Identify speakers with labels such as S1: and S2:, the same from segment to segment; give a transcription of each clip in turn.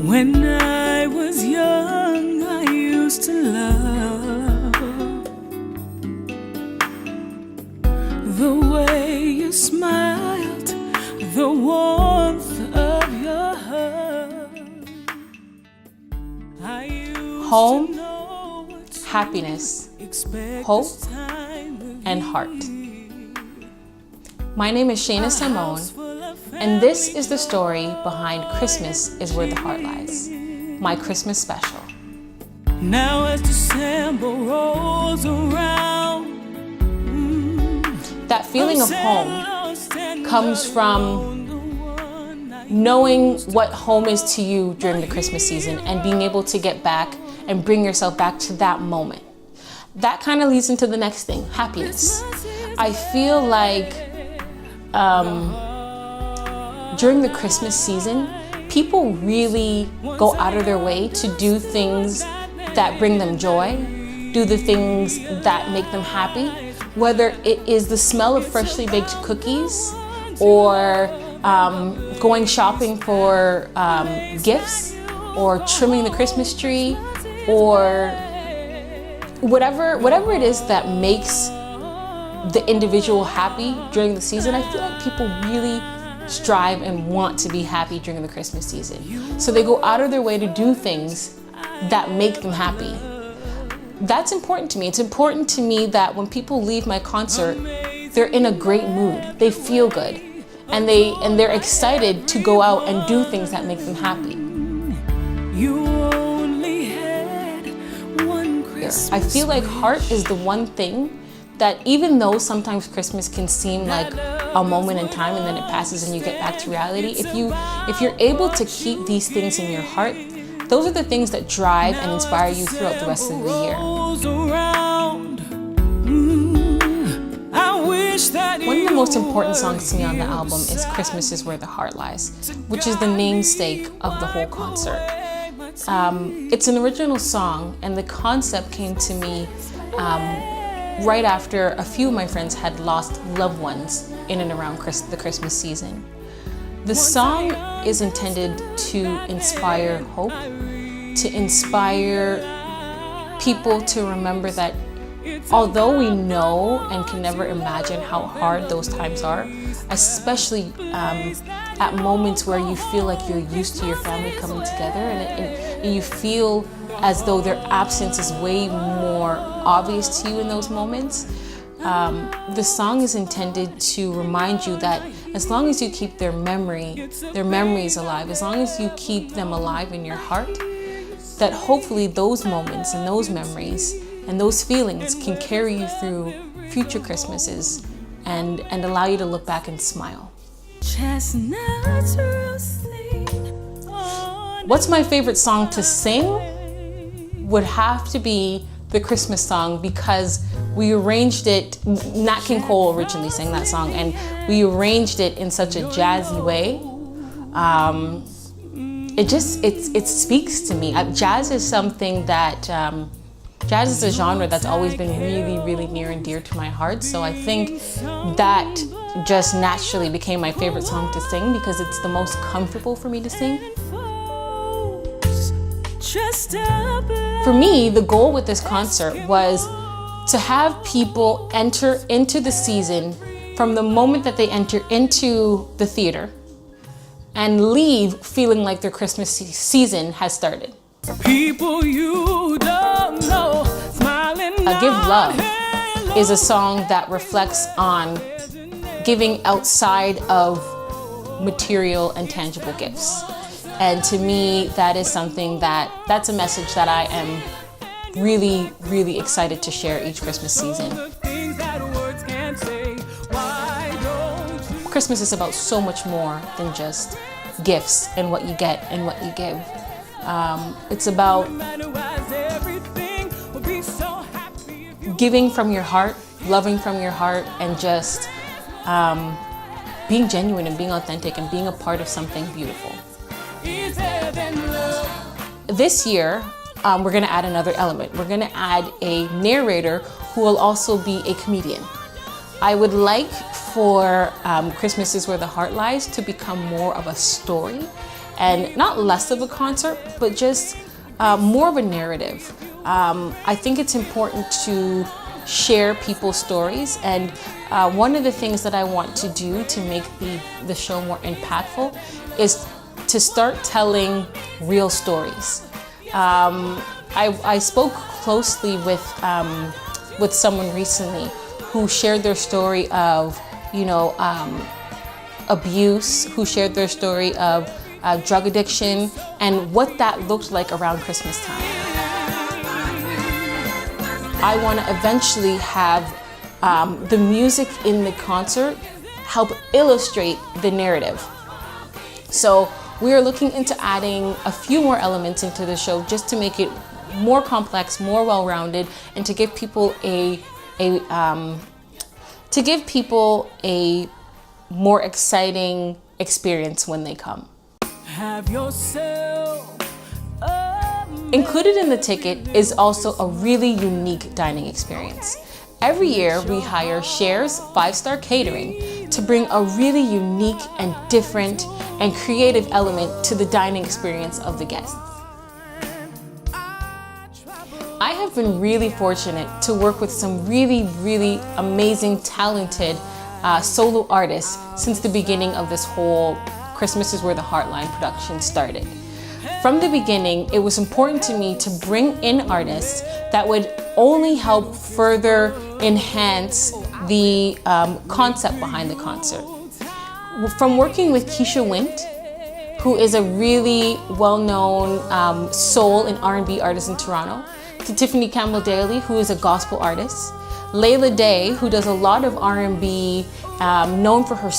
S1: When I was young, I used to love the way you smiled, the warmth of your hug.
S2: Home, happiness, hope, and heart. My name is Shaina Sammone, and this is the story behind Christmas is Where the Heart Lies, my Christmas special.
S1: Now as December rolls around,
S2: that feeling of home comes from knowing what home is to you during the Christmas season and being able to get back and bring yourself back to that moment. That kind of leads into the next thing, happiness. I feel like during the Christmas season, people really go out of their way to do things that bring them joy, do the things that make them happy, whether it is the smell of freshly baked cookies or going shopping for gifts or trimming the Christmas tree or whatever it is that makes the individual happy during the season. I feel like people really strive and want to be happy during the Christmas season. So they go out of their way to do things that make them happy. That's important to me. It's important to me that when people leave my concert, they're in a great mood. They feel good. And they're excited to go out and do things that make them happy.
S1: you only had one Christmas.
S2: I feel like heart is the one thing that, even though sometimes Christmas can seem like a moment in time and then it passes and you get back to reality, if you're able to keep these things in your heart, those are the things that drive and inspire you throughout the rest of the year. One of the most important songs to me on the album is Christmas is Where the Heart Lies, which is the namesake of the whole concert. It's an original song, and the concept came to me right after a few of my friends had lost loved ones in and around the Christmas season. The song is intended to inspire hope, to inspire people to remember that although we know and can never imagine how hard those times are, especially at moments where you feel like you're used to your family coming together and you feel as though their absence is way more obvious to you in those moments, the song is intended to remind you that as long as you keep their memories alive, as long as you keep them alive in your heart, that hopefully those moments and those memories and those feelings can carry you through future Christmases and allow you to look back and smile.
S1: Chestnuts roasting on.
S2: What's my favorite song to sing? Would have to be the Christmas song, because we arranged it, Nat King Cole originally sang that song, and we arranged it in such a jazzy way. It speaks to me. Jazz is something that, jazz is a genre that's always been really, really near and dear to my heart. So I think that just naturally became my favorite song to sing because it's the most comfortable for me to sing. For me, the goal with this concert was to have people enter into the season from the moment that they enter into the theater and leave feeling like their Christmas season has started.
S1: People you don't know, smiling.
S2: Give Love is a song that reflects on giving outside of material and tangible gifts. And to me, that is something that's a message that I am really, really excited to share each Christmas season. Christmas is about so much more than just gifts and what you get and what you give. It's about giving from your heart, loving from your heart, and just being genuine and being authentic and being a part of something beautiful. This year, we're going to add another element. We're going to add a narrator who will also be a comedian. I would like for Christmas is Where the Heart Lies to become more of a story and not less of a concert, but just more of a narrative. I think it's important to share people's stories, and one of the things that I want to do to make the show more impactful is to start telling real stories. I spoke closely with someone recently who shared their story of, abuse, who shared their story of drug addiction and what that looked like around Christmas time. I want to eventually have the music in the concert help illustrate the narrative. So we are looking into adding a few more elements into the show just to make it more complex, more well-rounded, and to give people a more exciting experience when they come.
S1: Have yourself
S2: Included in the ticket is also a really unique dining experience. Every year we hire Cher's 5-star catering to bring a really unique and different and creative element to the dining experience of the guests. I have been really fortunate to work with some really amazing, talented solo artists since the beginning of this whole Christmas is Where the Heartline production started. From the beginning, it was important to me to bring in artists that would only help further enhance the concept behind the concert. From working with Keisha Wint, who is a really well-known soul and R&B artist in Toronto, to Tiffany Campbell-Dailey, who is a gospel artist, Layla Day, who does a lot of R&B, known for her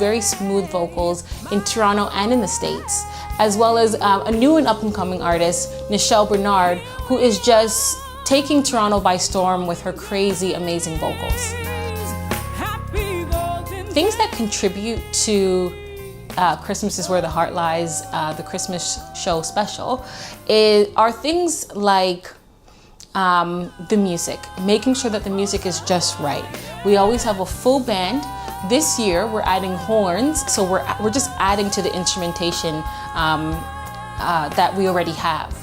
S2: very smooth vocals in Toronto and in the States, as well as a new and up-and-coming artist, Nichelle Bernard, who is just taking Toronto by storm with her crazy, amazing vocals. Things that contribute to Christmas is Where the Heart Lies, the Christmas show special, are things like the music, making sure that the music is just right. We always have a full band. This year we're adding horns, so we're just adding to the instrumentation that we already have.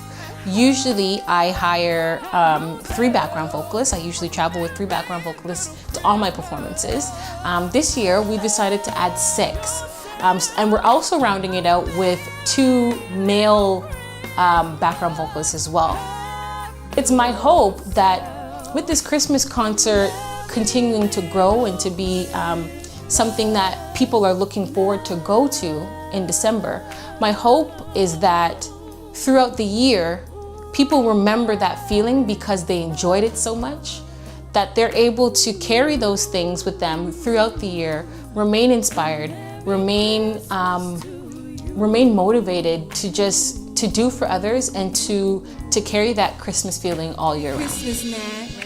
S2: Usually I hire 3 background vocalists. I usually travel with 3 background vocalists to all my performances. This year we decided to add 6. And we're also rounding it out with 2 male background vocalists as well. It's my hope that with this Christmas concert continuing to grow and to be something that people are looking forward to go to in December, my hope is that throughout the year, people remember that feeling because they enjoyed it so much, that they're able to carry those things with them throughout the year, remain inspired, remain motivated to do for others and to carry that Christmas feeling all year round.
S1: Christmas night.